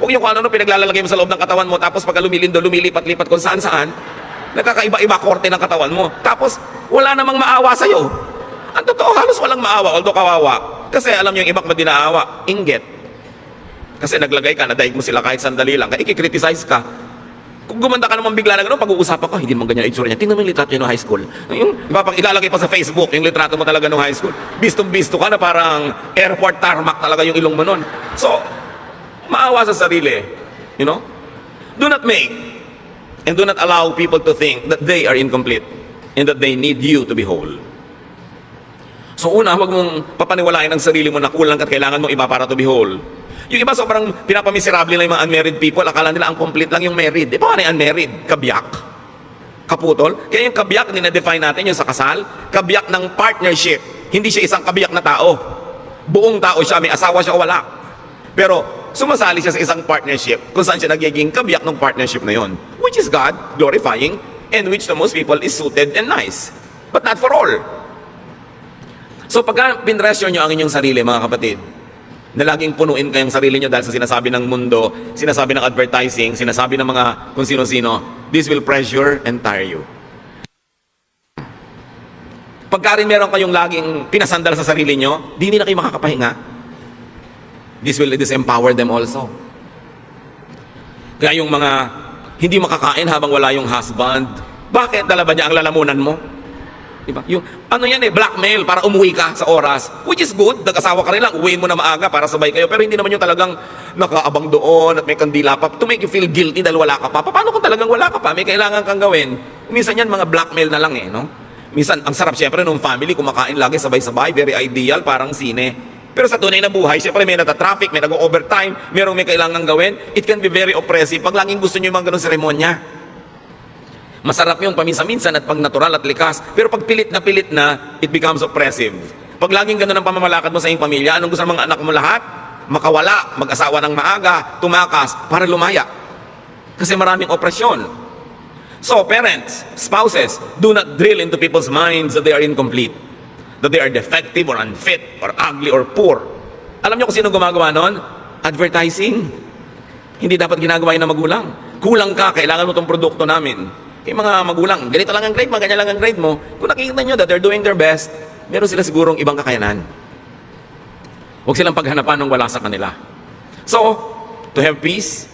Huwag yung kung ano pinaglalagay mo sa loob ng katawan mo, tapos pag lumilindo, lumilipat-lipat kung saan-saan, nakakaiba-iba korte ng katawan mo. Tapos, wala namang maawa sa'yo. Ang totoo, halos walang maawa, although kawawa. Kasi alam nyo yung ibang madinaawa, inggit. Kasi naglagay ka, nadaig mo sila kahit sandali lang, kaya ikikriticize ka. Kung gumanda ka naman bigla na gano'n, pag-uusapan ko, hindi naman ganyan ang itsura niya. Tingnan mo yung litrato niya no high school. Yung, iba, pag ilalagay pa sa Facebook, yung litrato mo talaga no high school, bistong-bisto ka na parang airport tarmac talaga yung ilong mo nun. So, maawa sa sarili. You know? Do not make and do not allow people to think that they are incomplete and that they need you to be whole. So una, huwag mong papaniwalain ang sarili mo na kulang at kailangan mo iba para to be whole. Yung iba sobrang pinapamiserable na yung mga unmarried people, akala nila ang complete lang yung married. Eh, paano yung unmarried? Kabiyak? Kaputol? Kaya yung kabiyak, nina-define natin yung sa kasal, kabiyak ng partnership. Hindi siya isang kabiyak na tao. Buong tao siya, may asawa siya o wala. Pero sumasali siya sa isang partnership kung saan siya nagiging kabiyak ng partnership na yon, which is God glorifying and which to most people is suited and nice. But not for all. So pagka pinresyo nyo ang inyong sarili, mga kapatid, na laging punuin kayong sarili nyo dahil sa sinasabi ng mundo, sinasabi ng advertising, sinasabi ng mga kung sino-sino, this will pressure and tire you. Pagka rin meron kayong laging pinasandal sa sarili nyo, di na kayo makakapahinga. This will disempower them also. Kaya yung mga hindi makakain habang wala yung husband, bakit dala ba niya ang lalamunan mo? Diba? Yung ano yan blackmail para umuwi ka sa oras, which is good, nag-asawa ka rin lang, uwiin mo na maaga para sabay kayo, pero hindi naman yung talagang nakaabang doon at may kandila pa to make you feel guilty dahil wala ka pa. Paano kung talagang wala ka pa, may kailangan kang gawin? Minsan yan mga blackmail na lang no? Minsan ang sarap siyempre nung family kumakain lagi sabay-sabay, very ideal, parang sine. Pero sa tunay na buhay, siyempre may nata-traffic, may nag-overtime, may kailangan gawin, it can be very oppressive pag laging gusto nyo yung mga ganun seremonya. Masarap yung paminsan-minsan at pag natural at likas. Pero pag pilit na, it becomes oppressive. Pag laging ganun ang pamamalakad mo sa iyong pamilya, anong gusto ng mga anak mo lahat? Makawala, mag-asawa ng maaga, tumakas, para lumaya. Kasi maraming opresyon. So, parents, spouses, do not drill into people's minds that they are incomplete, that they are defective or unfit or ugly or poor. Alam niyo kung sino gumagawa nun? Advertising. Hindi dapat ginagawa yun ng magulang. Kulang ka, kailangan mo itong produkto namin. Yung mga magulang, ganito lang ang grade mo, ganyan lang ang grade mo. Kung nakikita nyo that they're doing their best, meron sila sigurong ibang kakayanan. Huwag silang paghanapan ng wala sa kanila. So, to have peace,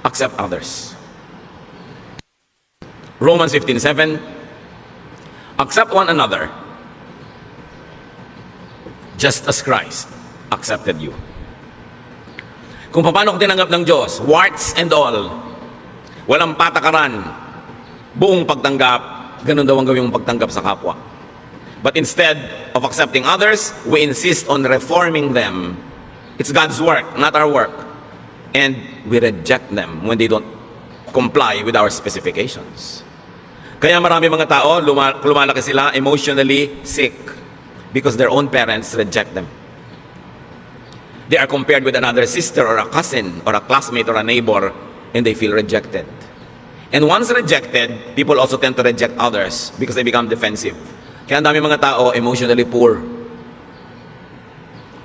accept others. Romans 15:7, accept one another, just as Christ accepted you. Kung paano ko tinanggap ng Diyos, warts and all, walang patakaran, buong pagtanggap, ganun daw ang gawin mong pagtanggap sa kapwa. But instead of accepting others, we insist on reforming them. It's God's work, not our work. And we reject them when they don't comply with our specifications. Kaya marami mga tao, lumalaki sila emotionally sick because their own parents reject them. They are compared with another sister or a cousin or a classmate or a neighbor and they feel rejected. And once rejected, people also tend to reject others because they become defensive. Kaya ang dami mga tao emotionally poor.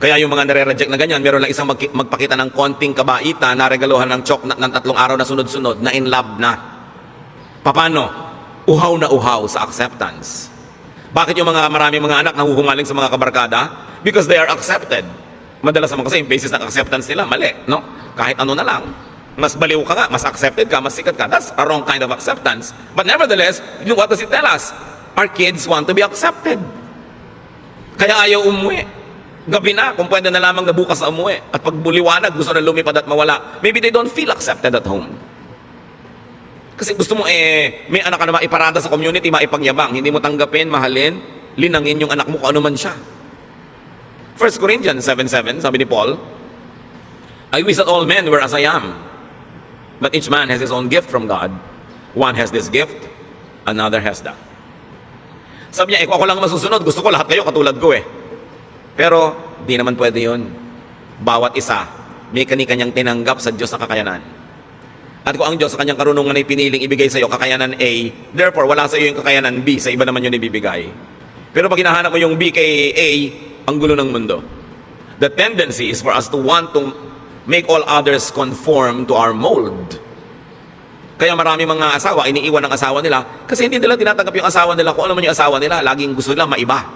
Kaya yung mga nare-reject na ganyan, meron lang isang magpakita ng konting kabaita na regaluhan ng choknat ng 3 araw na sunod-sunod na in love na. Paano? Uhaw na uhaw sa acceptance. Bakit yung marami mga anak nahuhumaling sa mga kabarkada? Because they are accepted. Madalas naman kasi yung basis ng acceptance nila, mali, no? Kahit ano na lang. Mas baliw ka nga, mas accepted ka, mas sikat ka. That's a wrong kind of acceptance. But nevertheless, what does it tell us? Our kids want to be accepted. Kaya ayaw umuwi. Gabi na, kung pwede na lamang na bukas na umuwi. At pag buliwanag, gusto na lumipad at mawala. Maybe they don't feel accepted at home. Kasi gusto mo may anak ka na maiparada sa community, maipagyabang. Hindi mo tanggapin, mahalin, linangin yung anak mo kung ano man siya. 1 Corinthians 7:7, sabi ni Paul, I wish that all men were as I am. But each man has his own gift from God. One has this gift, another has that. Sabi niya, ako lang masusunod. Gusto ko lahat kayo katulad ko Pero, di naman pwede yun. Bawat isa, may kani-kanyang tinanggap sa Diyos na kakayanan. At kung ang Diyos sa kanyang karunungan ay piniling ibigay sa iyo kakayanan A, therefore wala sa iyo yung kakayanan B, sa iba naman yun ibibigay. Pero pag hinahanap mo yung B kay A, ang gulo ng mundo. The tendency is for us to want to make all others conform to our mold. Kaya marami mga asawa, iniiwan ng asawa nila kasi hindi nila tinatanggap yung asawa nila kung ano man yung asawa nila, laging gusto nila maiba.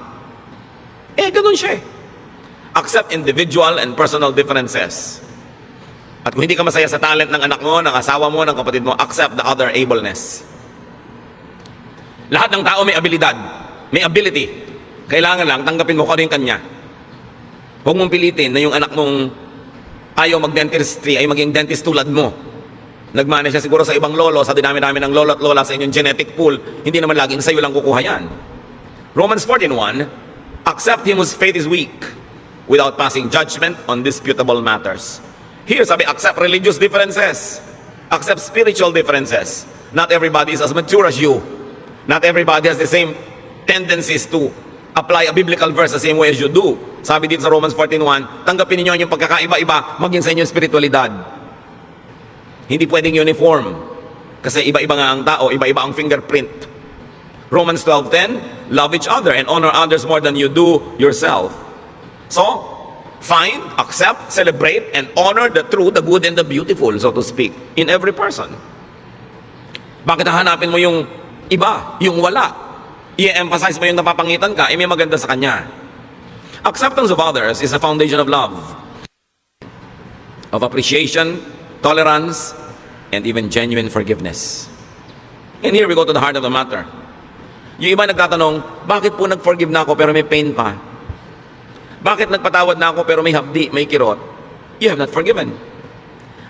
Ganun siya eh. Accept individual and personal differences. At kung hindi ka masaya sa talent ng anak mo, ng asawa mo, ng kapatid mo, accept the other ableness. Lahat ng tao may abilidad, may ability. Kailangan lang, tanggapin mo kung ano yung kanya. Huwag mong pilitin na yung anak mong ayaw mag-dentistry ay maging dentist tulad mo. Nagmana siya siguro sa ibang lolo, sa dinami-dami ng lolo at lola sa inyong genetic pool, hindi naman laging sa'yo lang kukuha yan. Romans 14:1, accept him whose faith is weak, without passing judgment on disputable matters. Here, sabi, accept religious differences. Accept spiritual differences. Not everybody is as mature as you. Not everybody has the same tendencies to apply a biblical verse the same way as you do. Sabi dito sa Romans 14:1, tanggapin niyo yung pagkakaiba-iba maging sa inyong spiritualidad. Hindi pwedeng uniform. Kasi iba-iba nga ang tao, iba-iba ang fingerprint. Romans 12:10, love each other and honor others more than you do yourself. So, find, accept, celebrate, and honor the true, the good, and the beautiful, so to speak, in every person. Bakit hahanapin mo yung iba, yung wala? I-emphasize mo yung napapangitan ka, may maganda sa kanya. Acceptance of others is a foundation of love, of appreciation, tolerance, and even genuine forgiveness. And here we go to the heart of the matter. Yung iba nagtatanong, bakit po nag-forgive na ako pero may pain pa? Bakit nagpatawad na ako pero may hapdi, may kirot? You have not forgiven.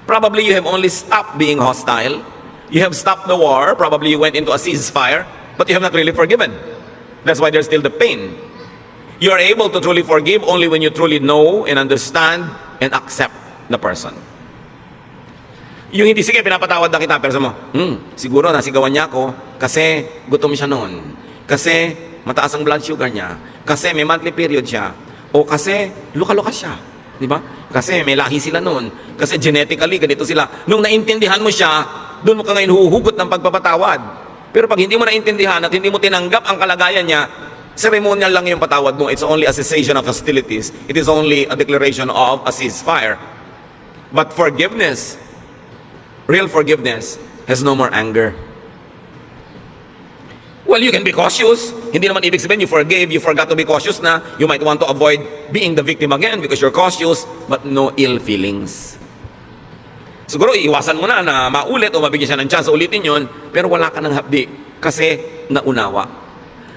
Probably you have only stopped being hostile. You have stopped the war. Probably you went into a ceasefire, but you have not really forgiven. That's why there's still the pain. You are able to truly forgive only when you truly know and understand and accept the person. Yung hindi, sige, pinapatawad na kita, pero sa mo, siguro nasigawan niya ako kasi gutom siya noon. Kasi mataas ang blood sugar niya. Kasi may monthly period siya. O kasi luka-luka siya, di ba? Kasi may lahi sila noon. Kasi genetically, ganito sila. Nung naintindihan mo siya, doon mo ka ngayon huhugot ng pagpapatawad. Pero pag hindi mo naintindihan at hindi mo tinanggap ang kalagayan niya, ceremonial lang yung patawad mo. It's only a cessation of hostilities. It is only a declaration of a ceasefire. But forgiveness, real forgiveness, has no more anger. Well, you can be cautious. Hindi naman ibig sabihin you forgave, you forgot to be cautious na. You might want to avoid being the victim again because you're cautious, but no ill feelings. Siguro iiwasan mo na maulit o mabigyan siya ng chance ulitin yun, pero wala ka ng hapdi kasi naunawa.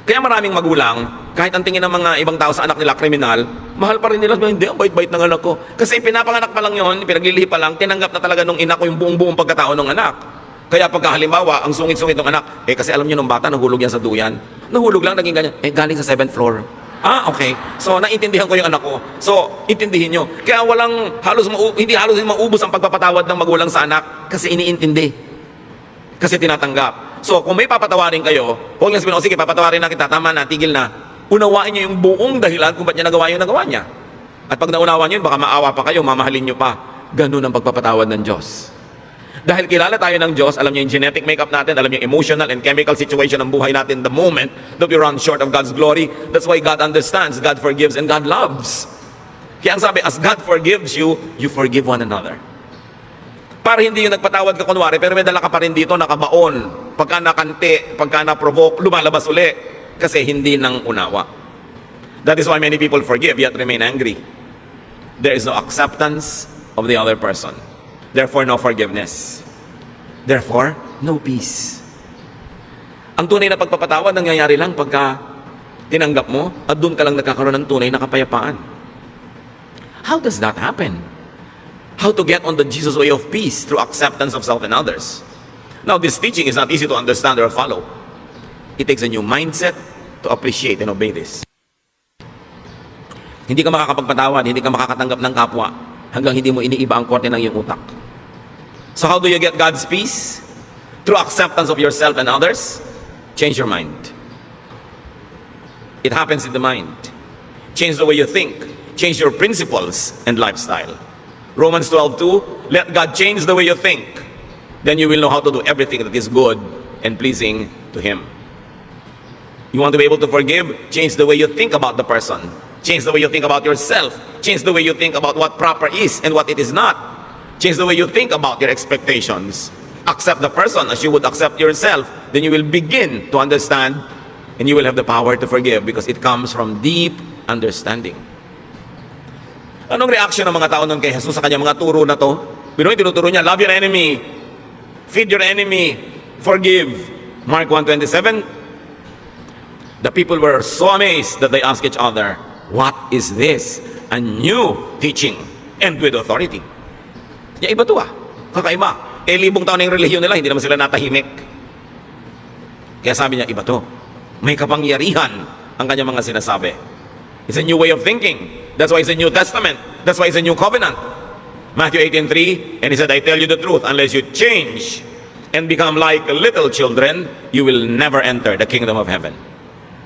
Kaya maraming magulang, kahit ang tingin ng mga ibang tao sa anak nila kriminal, mahal pa rin nila, hindi, ang bait-bait ng anak ko. Kasi pinapanganak pa lang yun, pinaglilihi pa lang, tinanggap na talaga nung ina ko yung buong-buong pagkatao ng anak. Kaya pagka halimbawa, ang sungit-sungit ng anak, kasi alam niyo nung bata, nahulog yan sa duyan. Nahulog lang, naging ganyan. Galing sa 7th floor. Okay. So, naintindihan ko yung anak ko. So, intindihin nyo. Kaya hindi halos maubos ang pagpapatawad ng magulang sa anak kasi iniintindi. Kasi tinatanggap. So, kung may papatawarin kayo, huwag lang sabihin, sige, papatawarin na kita, tama na, tigil na. Unawain nyo yung buong dahilan kung ba't niya nagawa yung nagawa niya. At pag naunawa nyo, baka maawa pa kayo, mamahalin nyo pa. Ganun ang pagpapatawad ng Diyos. Dahil kilala tayo ng Diyos, alam niyo yung genetic makeup natin, alam niyo yung emotional and chemical situation ng buhay natin the moment that we run short of God's glory. That's why God understands, God forgives, and God loves. Kaya ang sabi, as God forgives you, you forgive one another. Para hindi yung nagpatawad ka kunwari, pero may dala ka pa rin dito, nakabaon. Pagka nakante, pagka na-provoke, lumalabas uli. Kasi hindi nang unawa. That is why many people forgive yet remain angry. There is no acceptance of the other person. Therefore, no forgiveness. Therefore, no peace. Ang tunay na pagpapatawad nangyayari lang pagka tinanggap mo at doon ka lang nagkakaroon ng tunay na kapayapaan. How does that happen? How to get on the Jesus way of peace through acceptance of self and others. Now, this teaching is not easy to understand or follow. It takes a new mindset to appreciate and obey this. Hindi ka makakapagpatawad, hindi ka makakatanggap ng kapwa hanggang hindi mo iniiba ang korte ng iyong utak. So how do you get God's peace? Through acceptance of yourself and others. Change your mind. It happens in the mind. Change the way you think. Change your principles and lifestyle. Romans 12:2, let God change the way you think. Then you will know how to do everything that is good and pleasing to Him. You want to be able to forgive? Change the way you think about the person. Change the way you think about yourself. Change the way you think about what proper is and what it is not. Change the way you think about your expectations. Accept the person as you would accept yourself. Then you will begin to understand and you will have the power to forgive because it comes from deep understanding. Anong reaction ng mga tao nun kay Jesus sa kanyang mga turo na to? Pero yung tinuturo niya, love your enemy, feed your enemy, forgive. Mark 1:27. The people were so amazed that they asked each other, what is this? A new teaching and with authority. Ya, iba to kakaiba. Libong taon na yung relihiyon nila, hindi naman sila natahimik. Kaya sabi niya, iba to. May kapangyarihan ang kanyang mga sinasabi. It's a new way of thinking. That's why it's a New Testament. That's why it's a new covenant. Matthew 18:3, and He said, I tell you the truth, unless you change and become like little children, you will never enter the kingdom of heaven.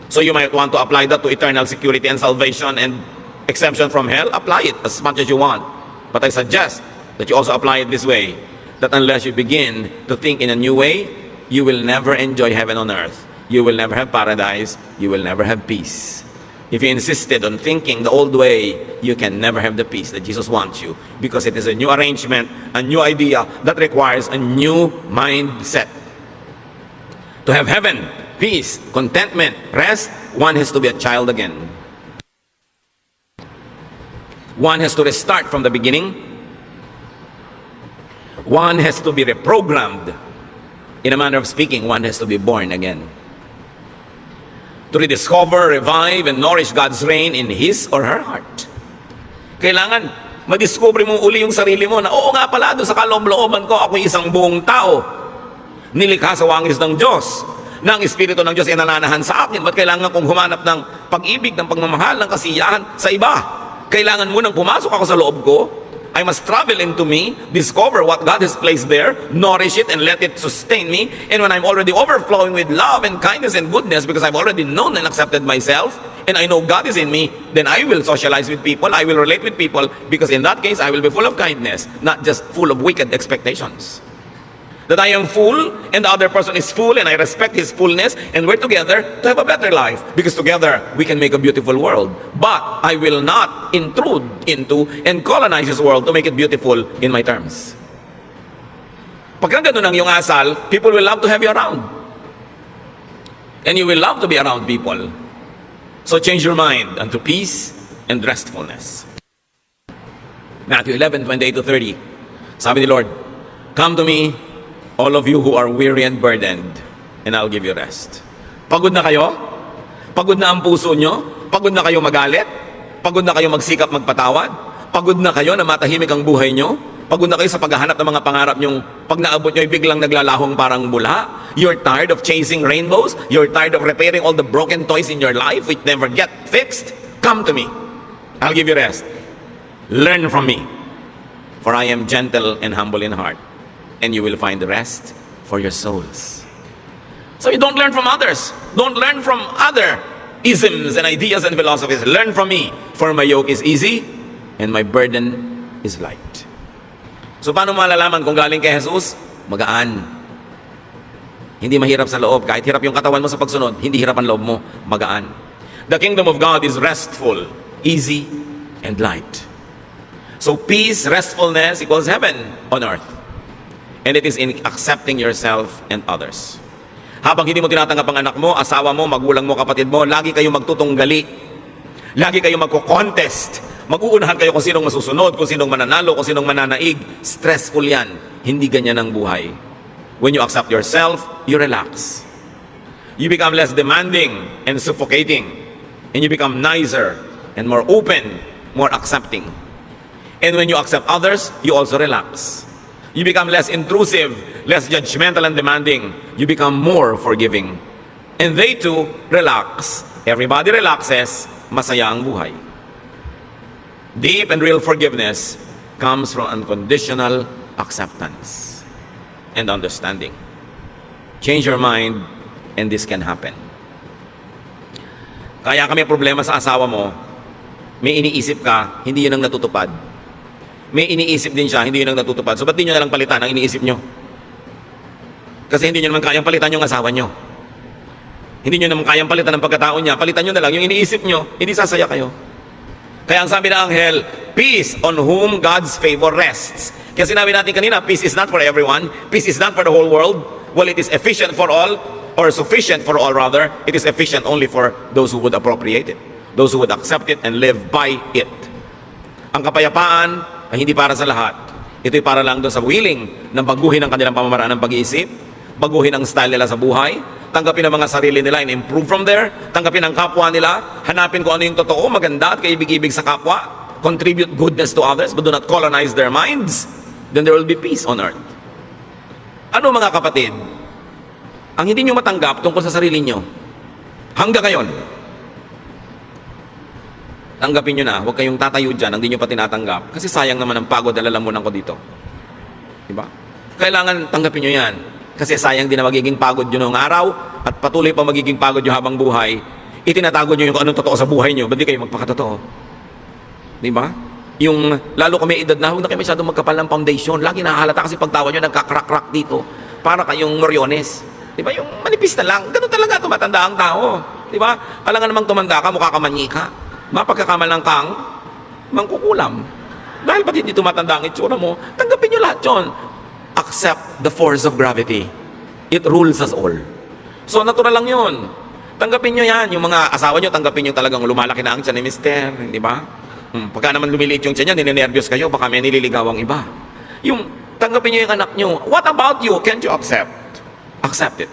So you might want to apply that to eternal security and salvation and exemption from hell. Apply it as much as you want. But I suggest that you also apply it this way, that unless you begin to think in a new way, you will never enjoy heaven on earth. You will never have paradise. You will never have peace. If you insisted on thinking the old way, you can never have the peace that Jesus wants you, because it is a new arrangement, a new idea that requires a new mindset. To have heaven, peace, contentment, rest, one has to be a child again. One has to restart from the beginning. One has to be reprogrammed. In a manner of speaking, one has to be born again. To rediscover, revive, and nourish God's reign in his or her heart. Kailangan madiscover mo uli yung sarili mo na, oo nga pala, doon sa kaloob-looban ko, ako'y isang buong tao. Nilikha sa wangis ng Diyos. Na ang Espiritu ng Diyos ay nananahan sa akin. Ba't kailangan kong humanap ng pag-ibig, ng pagmamahal, ng kasiyahan sa iba? Kailangan munang pumasok ako sa loob ko. I must travel into me, discover what God has placed there, nourish it, and let it sustain me. And when I'm already overflowing with love and kindness and goodness, because I've already known and accepted myself, and I know God is in me, then I will socialize with people, I will relate with people, because in that case, I will be full of kindness, not just full of wicked expectations. That I am full, and the other person is full, and I respect his fullness, and we're together to have a better life. Because together, we can make a beautiful world. But I will not intrude into and colonize this world to make it beautiful in my terms. Pagka ganun ang iyong asal, people will love to have you around. And you will love to be around people. So change your mind unto peace and restfulness. Matthew 11:28-30. Sabi ni Lord, come to me, all of you who are weary and burdened, and I'll give you rest. Pagod na kayo? Pagod na ang puso nyo? Pagod na kayo magalit? Pagod na kayo magsikap magpatawad? Pagod na kayo na matahimik ang buhay nyo? Pagod na kayo sa paghahanap ng mga pangarap nyong pag naabot nyo ay biglang naglalahong parang bula? You're tired of chasing rainbows? You're tired of repairing all the broken toys in your life which never get fixed? Come to me. I'll give you rest. Learn from me. For I am gentle and humble in heart, and you will find rest for your souls. So you don't learn from others. Don't learn from other isms and ideas and philosophies. Learn from me, for my yoke is easy and my burden is light. So paano malalaman kung galing kay Jesus? Magaan. Hindi mahirap sa loob. Kahit hirap yung katawan mo sa pagsunod, hindi hirap ang loob mo. Magaan. The kingdom of God is restful, easy, and light. So peace, restfulness equals heaven on earth. And it is in accepting yourself and others. Habang hindi mo tinatanggap ang anak mo, asawa mo, magulang mo, kapatid mo, lagi kayong magtutunggali. Lagi kayong magko-contest. Mag-uunahan kayo kung sinong masusunod, kung sinong mananalo, kung sinong mananaig. Stressful yan. Hindi ganyan ang buhay. When you accept yourself, you relax. You become less demanding and suffocating. And you become nicer and more open, more accepting. And when you accept others, you also relax. You become less intrusive, less judgmental and demanding. You become more forgiving. And they too relax. Everybody relaxes, masaya ang buhay. Deep and real forgiveness comes from unconditional acceptance and understanding. Change your mind and this can happen. Kaya kami problema sa asawa mo, may iniisip ka, hindi yun ang natutupad. May iniisip din siya, hindi yun ang natutupad. So ba't di nyo nalang palitan ang iniisip nyo? Kasi hindi nyo naman kayang palitan yung asawa nyo. Hindi nyo naman kayang palitan ang pagkatao niya. Palitan nyo na lang yung iniisip nyo, hindi sasaya kayo. Kaya ang sabi ng anghel, peace on whom God's favor rests. Kaya sinabi natin kanina, peace is not for everyone. Peace is not for the whole world. Well, it is efficient for all, or sufficient for all rather. It is efficient only for those who would appropriate it. Those who would accept it and live by it. Ang kapayapaan ay hindi para sa lahat. Ito'y para lang doon sa willing na baguhin ang kanilang pamamaraan ng pag-iisip, baguhin ang style nila sa buhay, tanggapin ang mga sarili nila and improve from there, tanggapin ang kapwa nila, hanapin kung ano yung totoo, maganda at kaibig-ibig sa kapwa, contribute goodness to others but do not colonize their minds, then there will be peace on earth. Ano mga kapatid? Ang hindi nyo matanggap tungkol sa sarili nyo, hanggang ngayon, tanggapin nyo na, huwag kayong tatayo dyan, ang hindi nyo pa tinatanggap, kasi sayang naman ang pagod na lalamunan ko dito. Diba? Kailangan tanggapin nyo yan. Kasi sayang din na magiging pagod yun ng araw at patuloy pa magiging pagod yung habang buhay. Itinatago nyo yung kung anong totoo sa buhay nyo. Ba't di kayo magpakatotoo? Di ba? Yung lalo kung may edad na, huwag na kayo masyadong magkapal ng foundation. Lagi nahahalata kasi pagtawa nyo nagkakrak-krak dito. Para kayong moryones. Di ba? Yung manipis na lang. Ganun talaga tumatanda ang tao. Di ba? Alangan namang tumanda ka, mukha ka manyika. Mapagkakamalang kang mangkukulam. Dahil pati hindi tumatanda ang itsura mo, tanggapin nyo lahat yun. Accept the force of gravity. It rules us all. So natural lang yun. Tanggapin nyo yan. Yung mga asawa nyo, tanggapin nyo talagang lumalaki na ang tiyan ni mister. Di ba? Pagka naman lumiliit yung tiyan niya, ninenervyos kayo, baka may nililigaw ang iba. Yung tanggapin nyo yung anak nyo. What about you? Can't you accept? Accept it.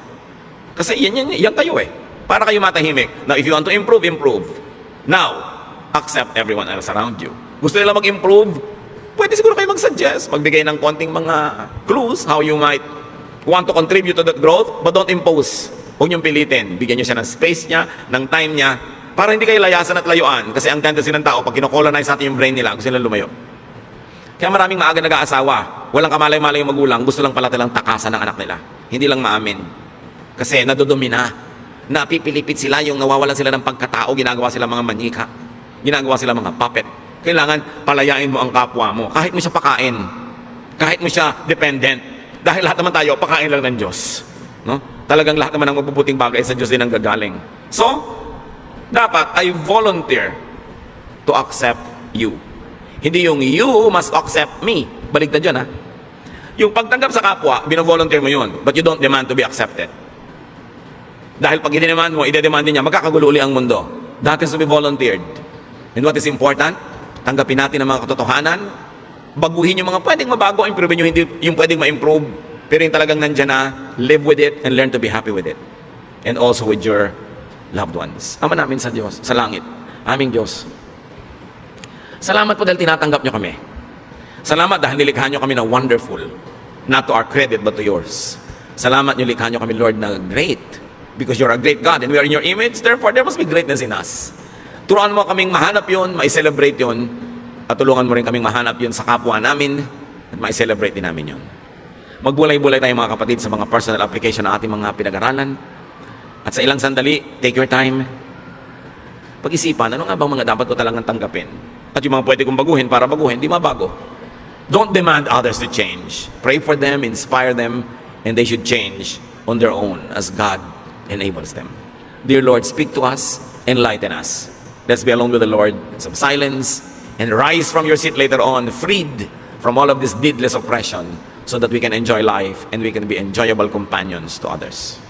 Kasi yan kayo eh. Para kayo matahimik. Now, if you want to improve, improve. Now, accept everyone else around you. Gusto nila mag-improve? Pwede siguro kayo mag-suggest, magbigay ng konting mga clues how you might want to contribute to that growth, but don't impose. Huwag niyong pilitin. Bigyan niyo siya ng space niya, ng time niya, para hindi kayo layasan at layuan. Kasi ang tendency ng tao, pag kinocolonize natin yung brain nila, gusto nila lumayo. Kaya maraming maaga nag-aasawa, walang kamalay-malay yung magulang, gusto lang pala talang takasan ng anak nila. Hindi lang maamin. Kasi nadudumi na. Napipilipit sila, yung nawawalan sila ng pagkatao, ginagawa sila mga manika, ginagawa sila mga puppet. Kailangan palayain mo ang kapwa mo. Kahit mo siya pakain. Kahit mo siya dependent. Dahil lahat naman tayo, pakain lang ng Diyos. No? Talagang lahat naman ng mabubuting bagay sa Diyos din ang gagaling. So, dapat I volunteer to accept you. Hindi yung you must accept me. Baligtad dyan ha. Yung pagtanggap sa kapwa, bino-volunteer mo yun. But you don't demand to be accepted. Dahil pag i-demand mo, i-demand niya, magkakagulo uli ang mundo. That is to be volunteered. And what is important? Tanggapin natin ang mga katotohanan, baguhin yung mga pwedeng mabago, improve yung hindi yung pwedeng ma-improve, pero yung talagang nandyan na, live with it and learn to be happy with it. And also with your loved ones. Ama namin sa Diyos, sa langit, aming Diyos. Salamat po dahil tinatanggap nyo kami. Salamat dahil nilikha nyo kami na wonderful, not to our credit but to yours. Salamat nyo likha nyo kami, Lord, na great, because you're a great God and we are in your image, therefore there must be greatness in us. Turuan mo kaming mahanap yun, ma-celebrate yun, at tulungan mo rin kaming mahanap yun sa kapwa namin, at ma-celebrate din namin yun. Magbulay-bulay tayo mga kapatid sa mga personal application ng ating mga pinag-aralan. At sa ilang sandali, take your time. Pag-isipan, ano nga bang mga dapat ko talagang tanggapin? At yung mga pwede kong baguhin para baguhin, di mabago. Don't demand others to change. Pray for them, inspire them, and they should change on their own as God enables them. Dear Lord, speak to us, enlighten us. Let's be alone with the Lord in some silence and rise from your seat later on, freed from all of this needless oppression, so that we can enjoy life and we can be enjoyable companions to others.